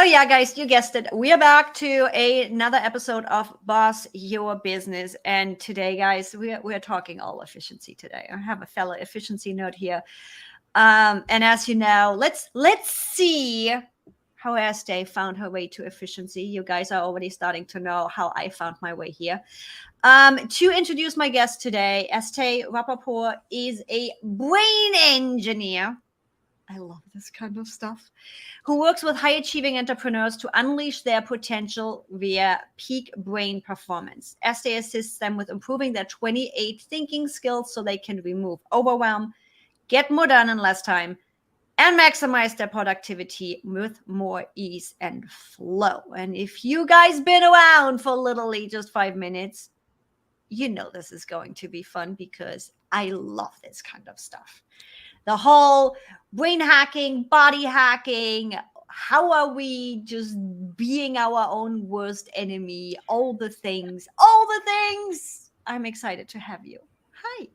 Oh yeah, guys, you guessed it. We are back to another episode of Boss Your Business. And today, guys, we're talking all efficiency today. I have a fellow efficiency note here. And as you know, let's see how ST found her way to efficiency. You guys are already starting to know how I found my way here. To introduce my guest today, ST Rappaport is a brain engineer. I love this kind of stuff. Who works with high achieving entrepreneurs to unleash their potential via peak brain performance. ST assists them with improving their 28 thinking skills so they can remove overwhelm, get more done in less time, and maximize their productivity with more ease and flow. And if you guys been around for literally just 5 minutes, you know this is going to be fun because I love this kind of stuff. The whole brain hacking, body hacking, how are we just being our own worst enemy? All the things. I'm excited to have you. Hi.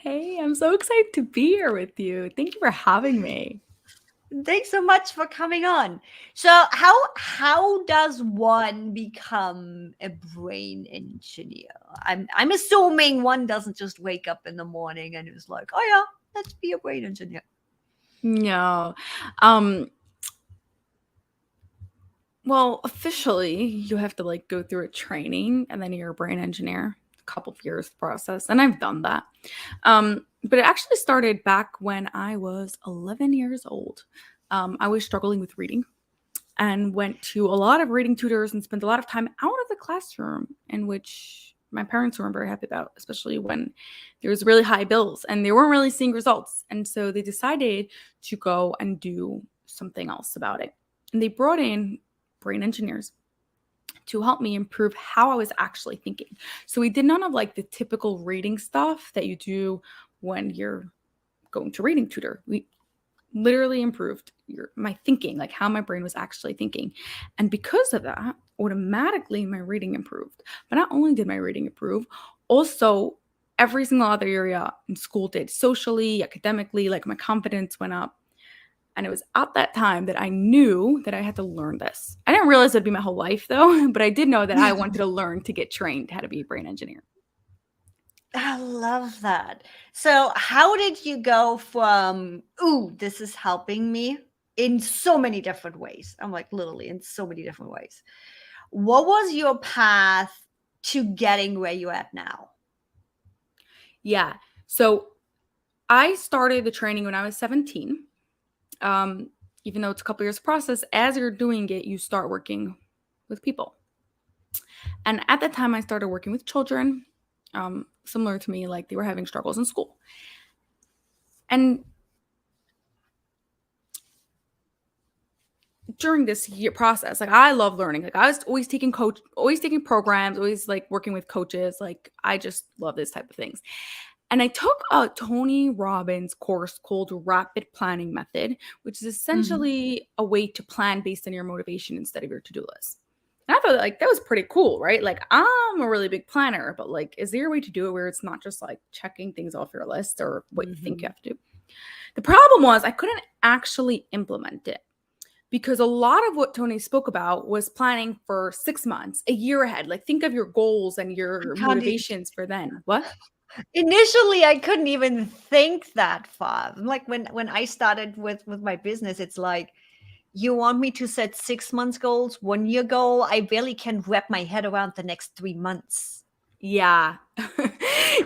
Hey, I'm so excited to be here with you. Thank you for having me. Thanks so much for coming on. So how does one become a brain engineer? I'm assuming one doesn't just wake up in the morning and is like, oh yeah, let's be a brain engineer. No. Well, officially, you have to go through a training and then you're a brain engineer. A couple of years process, and I've done that. But it actually started back when I was 11 years old. I was struggling with reading and went to a lot of reading tutors and spent a lot of time out of the classroom, in which my parents weren't very happy about, especially when there was really high bills and they weren't really seeing results. And so they decided to go and do something else about it. And they brought in brain engineers to help me improve how I was actually thinking. So we did none of the typical reading stuff that you do when you're going to reading tutor. We literally improved my thinking, how my brain was actually thinking. And because of that, automatically my reading improved. But not only did my reading improve, also every single other area in school did. Socially, academically, my confidence went up. And it was at that time that I knew that I had to learn this. I didn't realize it'd be my whole life, though, but I did know that I wanted to learn to get trained how to be a brain engineer. I love that. So how did you go from, ooh, this is helping me in so many different ways? I'm literally in so many different ways. What was your path to getting where you're at now? Yeah. So I started the training when I was 17. Even though it's a couple years process, as you're doing it, you start working with people. And at the time I started working with children, similar to me, they were having struggles in school. And during this year process, I love learning. I was always taking programs, always working with coaches. I just love this type of things. And I took a Tony Robbins course called Rapid Planning Method, which is essentially a way to plan based on your motivation instead of your to-do list. And I thought that was pretty cool, right? I'm a really big planner, but is there a way to do it where it's not just checking things off your list or what you think you have to do? The problem was I couldn't actually implement it because a lot of what Tony spoke about was planning for 6 months, a year ahead. Think of your goals and your motivations for then. What? Initially, I couldn't even think that far. When I started with my business, it's you want me to set 6 months goals, 1 year goal? I barely can wrap my head around the next 3 months. Yeah,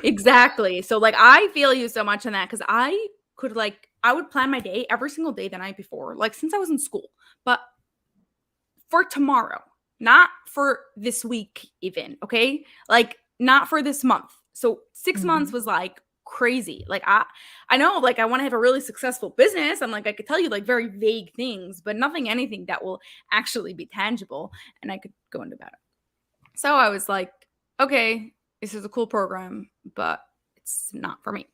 exactly. So I feel you so much on that because I could I would plan my day every single day the night before, since I was in school, but for tomorrow, not for this week even, okay? Not for this month. So 6 months was crazy. I know I want to have a really successful business. I'm I could tell you very vague things, but anything that will actually be tangible. And I could go into about it. So I was okay, this is a cool program, but it's not for me.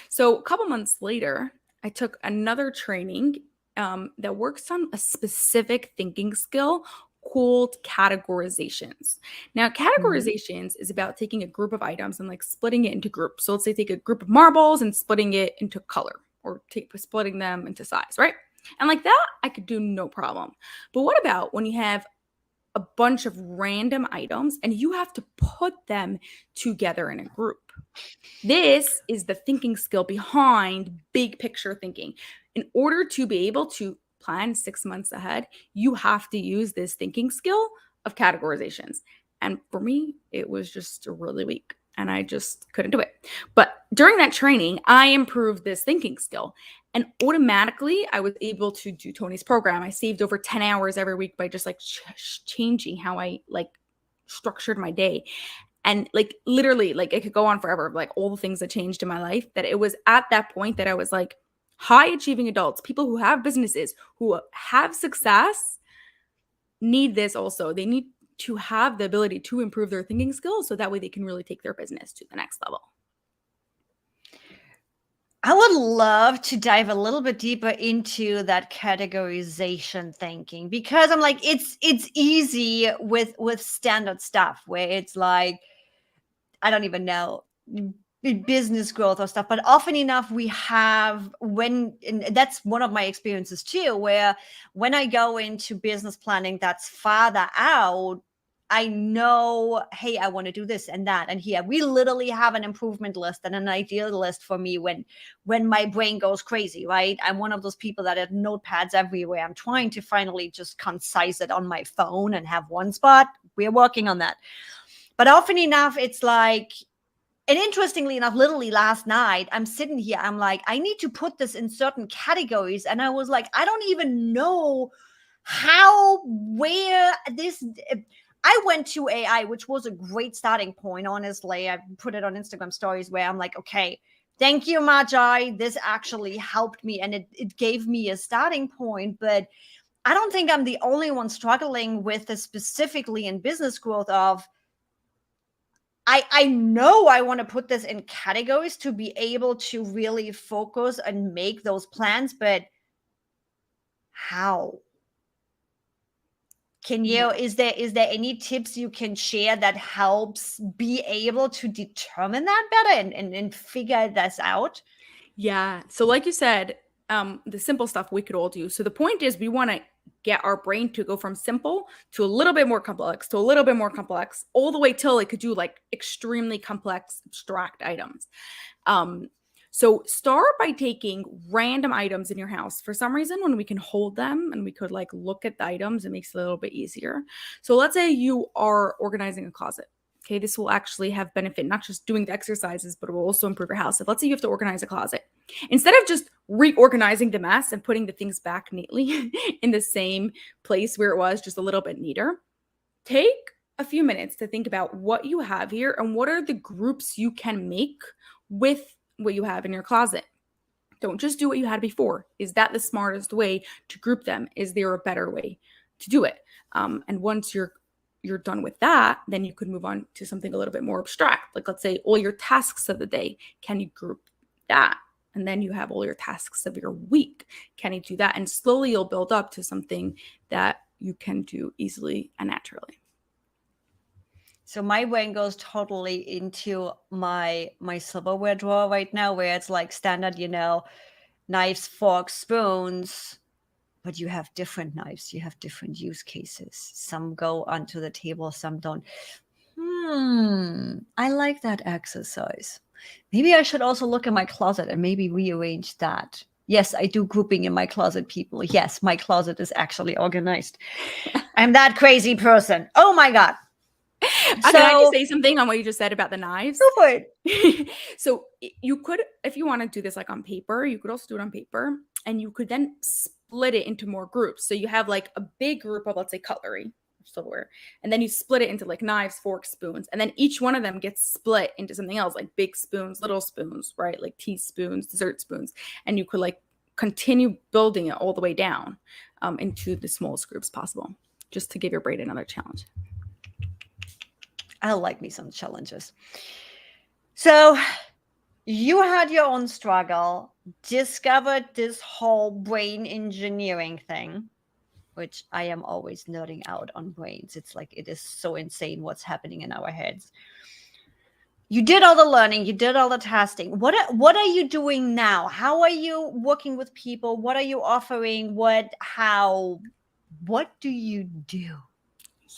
So a couple months later, I took another training that works on a specific thinking skill called categorizations. Now, categorizations is about taking a group of items and splitting it into groups. So let's say take a group of marbles and splitting it into color or splitting them into size, right? And like that, I could do no problem. But what about when you have a bunch of random items and you have to put them together in a group? This is the thinking skill behind big picture thinking. In order to be able to plan 6 months ahead, you have to use this thinking skill of categorizations. And for me, it was just really weak and I just couldn't do it. But during that training, I improved this thinking skill and automatically I was able to do Tony's program. I saved over 10 hours every week by just like changing how I like structured my day. And like literally, like it could go on forever, like all the things that changed in my life, that it was at that point that I was like, high achieving adults, people who have businesses, who have success, need this also. They need to have the ability to improve their thinking skills so that way they can really take their business to the next level. I would love to dive a little bit deeper into that categorization thinking, because I'm like, it's easy with standard stuff where it's like, I don't even know, business growth or stuff, but often enough we have, and that's one of my experiences too, where when I go into business planning that's farther out, I know, hey, I want to do this and that and here. We literally have an improvement list and an ideal list for me when my brain goes crazy, right? I'm one of those people that have notepads everywhere. I'm trying to finally just concise it on my phone and have one spot. We're working on that. But often enough, it's like, and interestingly enough, literally last night, I'm sitting here, I'm like, I need to put this in certain categories. And I was like, I don't even know where this, I went to AI, which was a great starting point, honestly. I put it on Instagram stories where I'm like, okay, thank you, Magi. This actually helped me and it gave me a starting point. But I don't think I'm the only one struggling with this specifically in business growth of, I know I want to put this in categories to be able to really focus and make those plans, but how? Can you, is there any tips you can share that helps be able to determine that better and figure this out? Yeah. So like you said, the simple stuff we could all do. So the point is we want to get our brain to go from simple to a little bit more complex to a little bit more complex, all the way till it could do like extremely complex abstract items. So start by taking random items in your house. For some reason, when we can hold them and we could like look at the items, it makes it a little bit easier. So let's say you are organizing a closet. Okay, this will actually have benefit, not just doing the exercises, but it will also improve your house. If let's say you have to organize a closet, instead of just reorganizing the mess and putting the things back neatly in the same place where it was, just a little bit neater, take a few minutes to think about what you have here and what are the groups you can make with what you have in your closet. Don't just do what you had before. Is that the smartest way to group them? Is there a better way to do it? And once you're done with that, then you could move on to something a little bit more abstract. Like let's say all your tasks of the day, can you group that? And then you have all your tasks of your week. Can you do that? And slowly you'll build up to something that you can do easily and naturally. So my brain goes totally into my silverware drawer right now, where it's like standard, knives, forks, spoons, but you have different knives, you have different use cases. Some go onto the table, some don't. I like that exercise. Maybe I should also look in my closet and maybe rearrange that. Yes, I do grouping in my closet, people. Yes, my closet is actually organized. I'm that crazy person. Oh my God. Can I just say something on what you just said about the knives? Go for it. So you could, if you want to do this like on paper, you could also do it on paper and you could then split it into more groups. So you have like a big group of, let's say, cutlery, silverware, and then you split it into like knives, forks, spoons, and then each one of them gets split into something else, like big spoons, little spoons, right? Like teaspoons, dessert spoons. And you could like continue building it all the way down into the smallest groups possible, just to give your brain another challenge. I like me some challenges. So you had your own struggle, discovered this whole brain engineering thing, which I am always nerding out on brains. It's like, it is so insane what's happening in our heads. You did all the learning, you did all the testing. What are you doing now? How are you working with people? What are you offering? What do you do?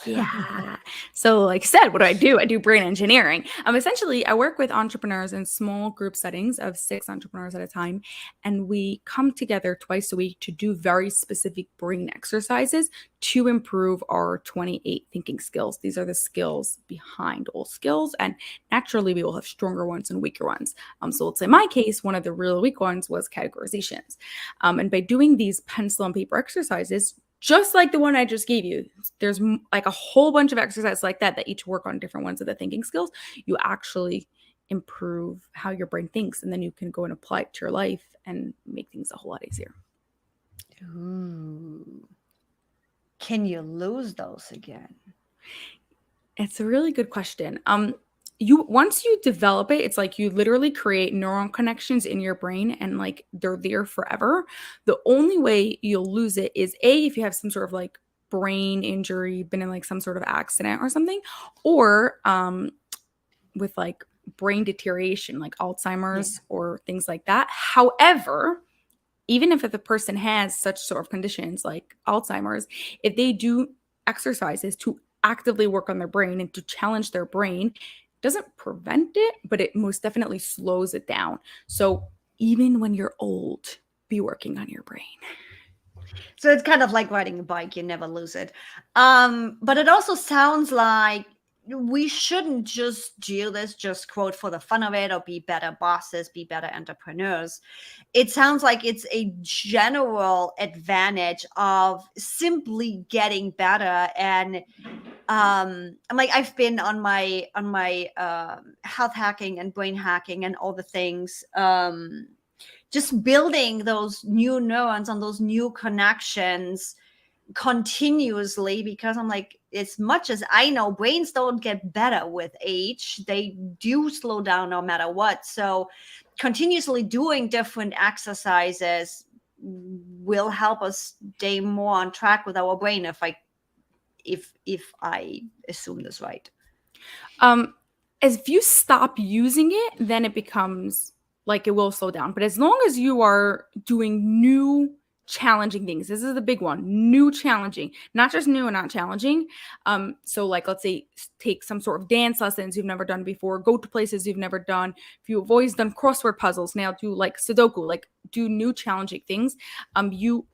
Yeah. So like I said, what do? I do brain engineering. Essentially, I work with entrepreneurs in small group settings of 6 entrepreneurs at a time. And we come together twice a week to do very specific brain exercises to improve our 28 thinking skills. These are the skills behind all skills. And naturally, we will have stronger ones and weaker ones. So let's say in my case, one of the real weak ones was categorizations. And by doing these pencil and paper exercises, just like the one I just gave you, there's like a whole bunch of exercises like that each work on different ones of the thinking skills. You actually improve how your brain thinks, and then you can go and apply it to your life and make things a whole lot easier. Ooh. Can you lose those again? It's a really good question. Once you develop it, it's like you literally create neuron connections in your brain, and like they're there forever. The only way you'll lose it is if you have some sort of like brain injury, been in like some sort of accident or something, or with like brain deterioration, like Alzheimer's or things like that. However, even if the person has such sort of conditions like Alzheimer's, if they do exercises to actively work on their brain and to challenge their brain, doesn't prevent it, but it most definitely slows it down. So even when you're old, be working on your brain. So it's kind of like riding a bike, you never lose it. But it also sounds like we shouldn't just do this just quote for the fun of it or be better bosses, be better entrepreneurs. It sounds like it's a general advantage of simply getting better. And I'm like, I've been on my health hacking and brain hacking and all the things, just building those new neurons and those new connections continuously, because I'm like, as much as I know, brains don't get better with age, they do slow down no matter what. So continuously doing different exercises will help us stay more on track with our brain, if I assume this right. As if you stop using it, then it becomes like it will slow down. But as long as you are doing new challenging things, this is the big one, new challenging, not just new and not challenging. So like, let's say take some sort of dance lessons you've never done before, go to places you've never done. If you've always done crossword puzzles, now do like Sudoku, like do new challenging things. Your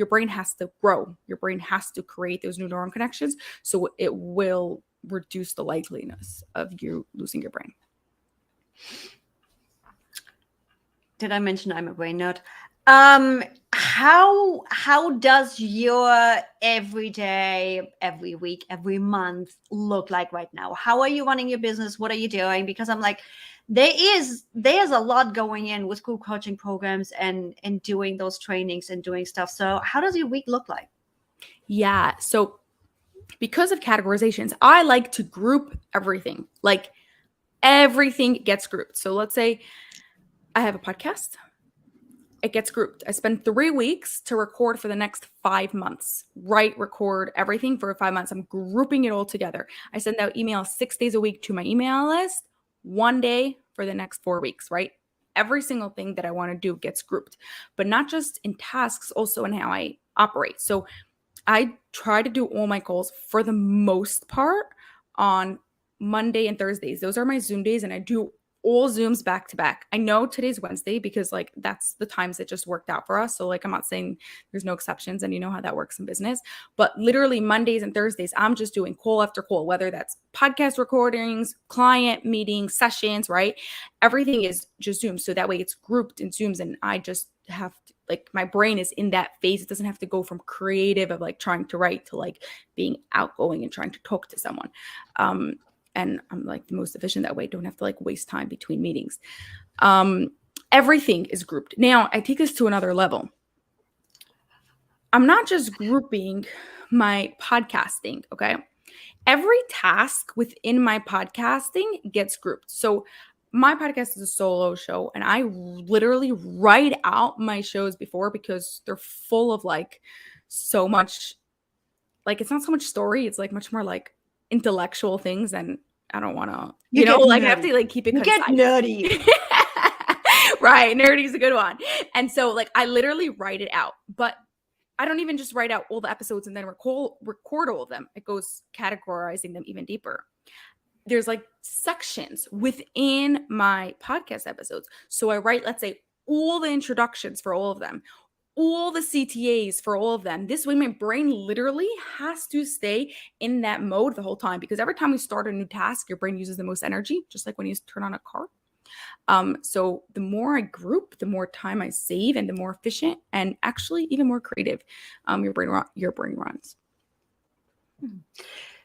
brain has to grow. Your brain has to create those new neuron connections. So it will reduce the likeliness of you losing your brain. Did I mention I'm a brain nerd? How does your everyday, every week, every month look like right now? How are you running your business? What are you doing? Because I'm like, there's a lot going in with group coaching programs and doing those trainings and doing stuff. So how does your week look like? Yeah. So because of categorizations, I like to group everything. Like everything gets grouped. So let's say I have a podcast. It gets grouped. I spend 3 weeks to record for the next 5 months. Record everything for 5 months. I'm grouping it all together. I send out emails 6 days a week to my email list, 1 day for the next 4 weeks, right? Every single thing that I want to do gets grouped, but not just in tasks, also in how I operate. So I try to do all my goals for the most part on Monday and Thursdays. Those are my Zoom days, and I do all Zooms back to back. I know today's Wednesday because like that's the times that just worked out for us. So like I'm not saying there's no exceptions, and you know how that works in business, but literally Mondays and Thursdays, I'm just doing call after call, whether that's podcast recordings, client meetings, sessions, right? Everything is just Zoom. So that way it's grouped in Zooms, and I just have to, like my brain is in that phase. It doesn't have to go from creative of like trying to write to like being outgoing and trying to talk to someone. And I'm like the most efficient that way. Don't have to like waste time between meetings. Everything is grouped. Now I take this to another level. I'm not just grouping my podcasting. Okay. Every task within my podcasting gets grouped. So my podcast is a solo show, and I literally write out my shows before because they're full of like so much, like it's not so much story. It's like much more like intellectual things, and I don't want to, You get like I have nerdy. to like keep it You concise. get nerdy. Right. Nerdy is a good one. And so like I literally write it out, but I don't even just write out all the episodes and then record all of them. It goes categorizing them even deeper. There's like sections within my podcast episodes. So I write, let's say, all the introductions for all of them, all the CTAs for all of them. This way, my brain literally has to stay in that mode the whole time, because every time we start a new task, your brain uses the most energy, just like when you turn on a car. So the more I group, the more time I save, and the more efficient and actually even more creative your brain runs.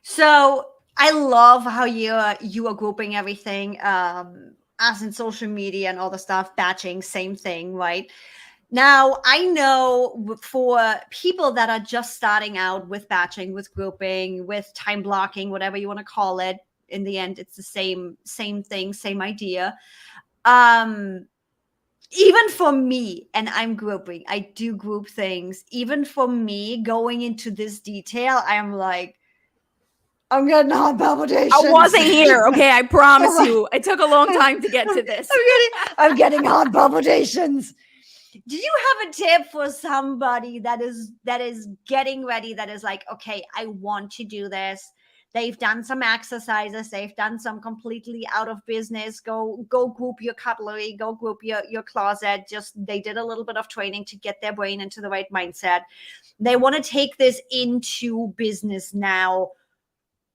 So I love how you are grouping everything, as in social media and all the stuff, batching, same thing, right? Now, I know for people that are just starting out with batching, with grouping, with time blocking, whatever you want to call it, in the end, it's the same thing, same idea. Even for me, and I'm grouping, I do group things. Even for me, going into this detail, I'm like, I'm getting heart palpitations. I wasn't here, okay? I promise you. It took a long time to get to this. I'm getting heart palpitations. Do you have a tip for somebody that is getting ready, that is like, okay, I want to do this? They've done some exercises, they've done some completely out of business. Go group your cutlery, go group your closet. Just they did a little bit of training to get their brain into the right mindset. They want to take this into business now,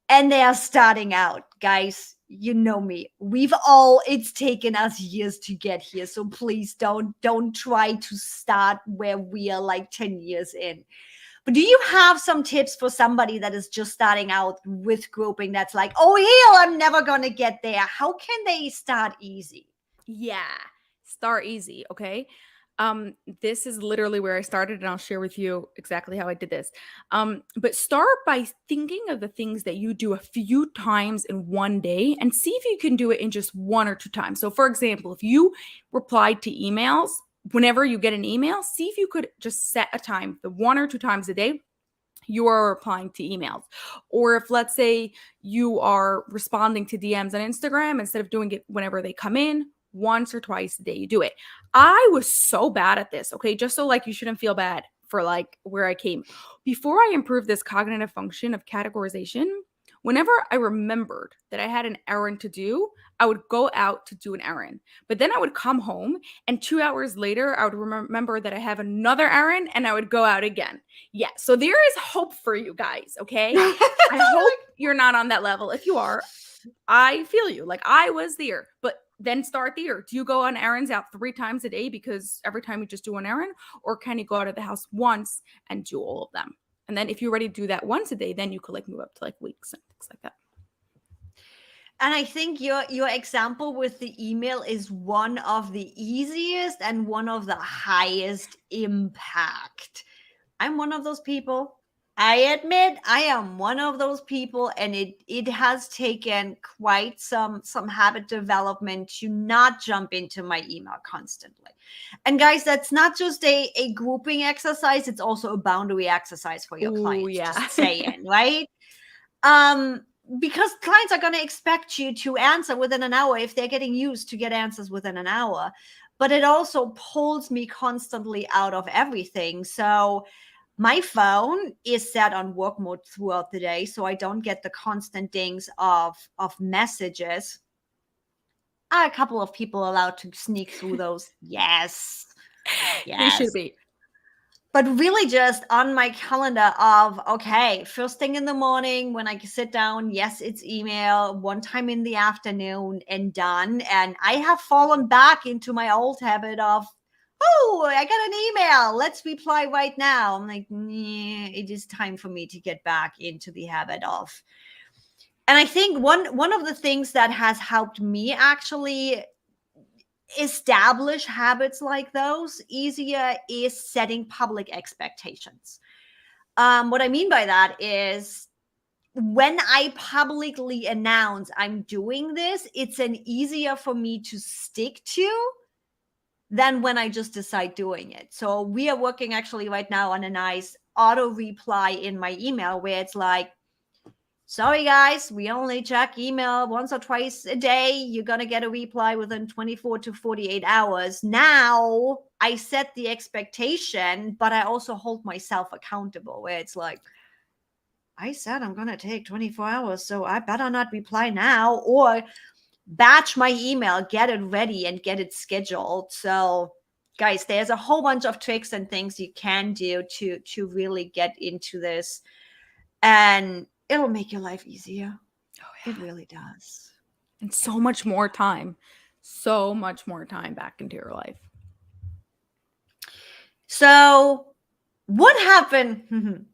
and they are starting out. Guys, you know me. It's taken us years to get here. So please don't try to start where we are like 10 years in. But do you have some tips for somebody that is just starting out with grouping, that's like, oh, hell, I'm never going to get there? How can they start easy? Yeah, start easy, okay? This is literally where I started, and I'll share with you exactly how I did this. But start by thinking of the things that you do a few times in one day and see if you can do it in just 1 or 2 times. So for example, if you replied to emails, whenever you get an email, see if you could just set a time, the 1 or 2 times a day you are replying to emails. Or if, let's say, you are responding to DMs on Instagram, instead of doing it whenever they come in, once or twice a day you do it. I was so bad at this, okay? Just so like you shouldn't feel bad for like where I came. Before I improved this cognitive function of categorization, whenever I remembered that I had an errand to do, I would go out to do an errand. But then I would come home, and 2 hours later, I would remember that I have another errand, and I would go out again. Yeah, so there is hope for you guys, okay? I hope you're not on that level. If you are, I feel you. Like I was there. But then start there. Do you go on errands out 3 times a day because every time you just do an errand? Or can you go out of the house once and do all of them? And then if you're ready to do that once a day, then you could like move up to like weeks and things like that. And I think your example with the email is one of the easiest and one of the highest impact. I'm one of those people. I admit I am one of those people, and it has taken quite some habit development to not jump into my email constantly. And guys, that's not just a grouping exercise, it's also a boundary exercise for your clients. Yeah. Just saying, right? Because clients are going to expect you to answer within an hour if they're getting used to get answers within an hour. But it also pulls me constantly out of everything. So my phone is set on work mode throughout the day, so I don't get the constant dings of messages. Are a couple of people allowed to sneak through those? Yes. They should be. But really just on my calendar of, okay, first thing in the morning when I sit down, yes, it's email, one time in the afternoon, and done. And I have fallen back into my old habit of, oh, I got an email, let's reply right now. I'm like, it is time for me to get back into the habit of. And I think one of the things that has helped me actually establish habits like those easier is setting public expectations. What I mean by that is, when I publicly announce I'm doing this, it's an easier for me to stick to than when I just decide doing it. So we are working actually right now on a nice auto reply in my email where it's like, sorry guys, we only check email once or twice a day. You're going to get a reply within 24 to 48 hours. Now I set the expectation, but I also hold myself accountable, where it's like, I said I'm going to take 24 hours, so I better not reply now, or batch my email, get it ready and get it scheduled. So guys, there's a whole bunch of tricks and things you can do to really get into this, and it'll make your life easier. Oh, yeah. It really does. And so much more time back into your life. So what happened?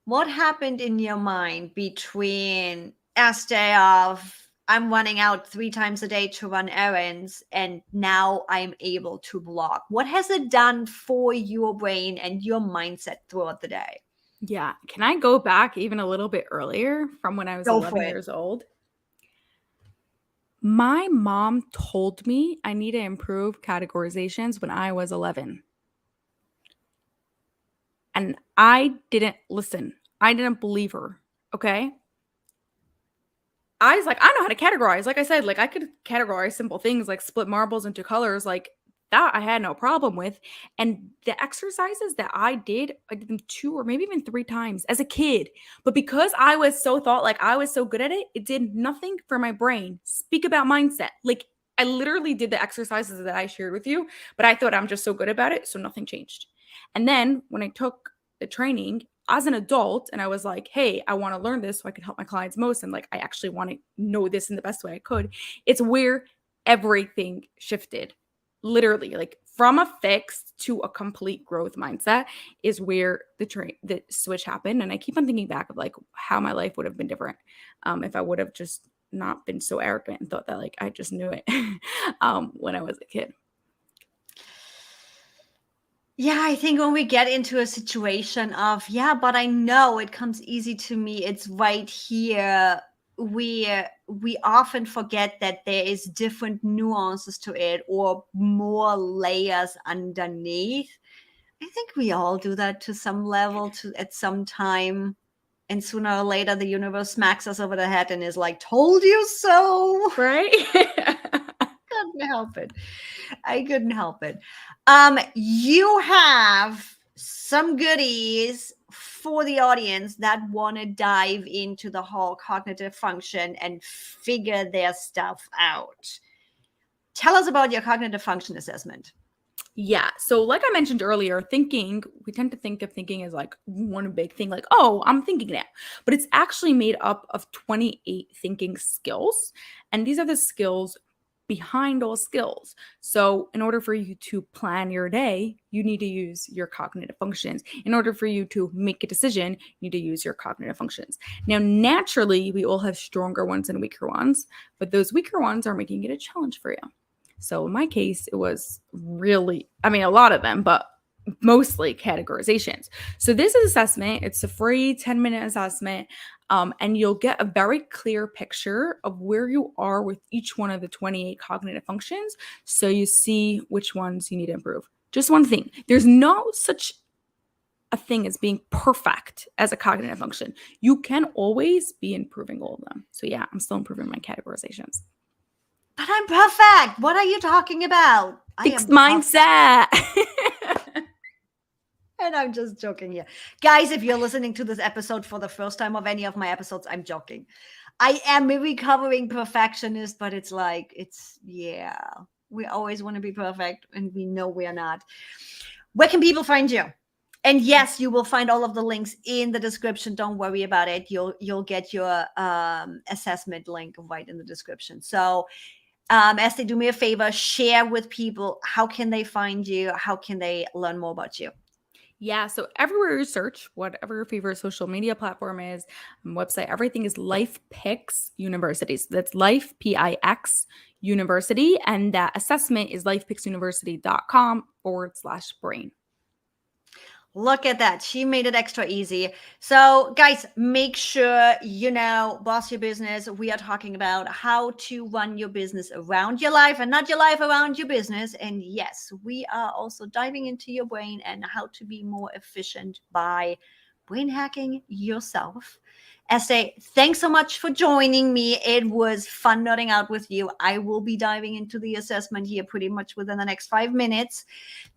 What happened in your mind between ST of I'm running out 3 times a day to run errands, and now I'm able to block? What has it done for your brain and your mindset throughout the day? Yeah. Can I go back even a little bit earlier from when I was 11 years old? My mom told me I need to improve categorizations when I was 11. And I didn't listen. I didn't believe her. Okay. I was like, I know how to categorize. Like I said, like I could categorize simple things like split marbles into colors. Like that I had no problem with. And the exercises that I did them 2 or maybe even 3 times as a kid. But because I was so thought like I was so good at it, it did nothing for my brain. Speak about mindset. Like I literally did the exercises that I shared with you, but I thought I'm just so good about it. So nothing changed. And then when I took the training as an adult and I was like, hey, I want to learn this so I can help my clients most. And like, I actually want to know this in the best way I could. It's where everything shifted. Literally, like from a fixed to a complete growth mindset is where the switch happened. And I keep on thinking back of like how my life would have been different if I would have just not been so arrogant and thought that like I just knew it when I was a kid. Yeah, I think when we get into a situation of, yeah, but I know it comes easy to me, it's right here, we often forget that there is different nuances to it or more layers underneath. I think we all do that to some level at some time. And sooner or later, the universe smacks us over the head and is like, told you so. Right? Couldn't help it. I couldn't help it. You have some goodies for the audience that want to dive into the whole cognitive function and figure their stuff out. Tell us about your cognitive function assessment. Yeah. So like I mentioned earlier, we tend to think of thinking as like one big thing, like, oh, I'm thinking now. But it's actually made up of 28 thinking skills. And these are the skills behind all skills. So in order for you to plan your day, you need to use your cognitive functions. In order for you to make a decision, you need to use your cognitive functions. Now, naturally, we all have stronger ones and weaker ones, but those weaker ones are making it a challenge for you. So in my case, it was really, a lot of them, but mostly categorizations. So this is assessment. It's a free 10-minute assessment. And you'll get a very clear picture of where you are with each one of the 28 cognitive functions. So you see which ones you need to improve. Just one thing. There's no such a thing as being perfect as a cognitive function. You can always be improving all of them. So yeah, I'm still improving my categorizations. But I'm perfect. What are you talking about? Fixed mindset. And I'm just joking here. Guys, if you're listening to this episode for the first time of any of my episodes, I'm joking. I am a recovering perfectionist, but it's like, we always want to be perfect and we know we're not. Where can people find you? And yes, you will find all of the links in the description. Don't worry about it. You'll get your assessment link right in the description. So as they do me a favor, share with people, how can they find you? How can they learn more about you? Yeah, so everywhere you search, whatever your favorite social media platform is, website, everything is Life Pix University. So that's Life, Pix University. And that assessment is lifepixuniversity.com/brain. Look at that. She made it extra easy. So guys, make sure, boss your business. We are talking about how to run your business around your life and not your life around your business. And yes, we are also diving into your brain and how to be more efficient by brain hacking yourself. ST, thanks so much for joining me. It was fun nerding out with you. I will be diving into the assessment here pretty much within the next 5 minutes.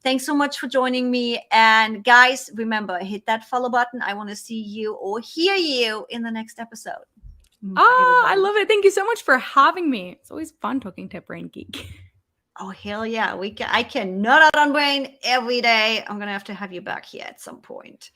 Thanks so much for joining me. And guys, remember, hit that follow button. I want to see you or hear you in the next episode. Oh, I love it. Thank you so much for having me. It's always fun talking to a brain geek. Oh, hell yeah. I can nerd out on brain every day. I'm going to have you back here at some point.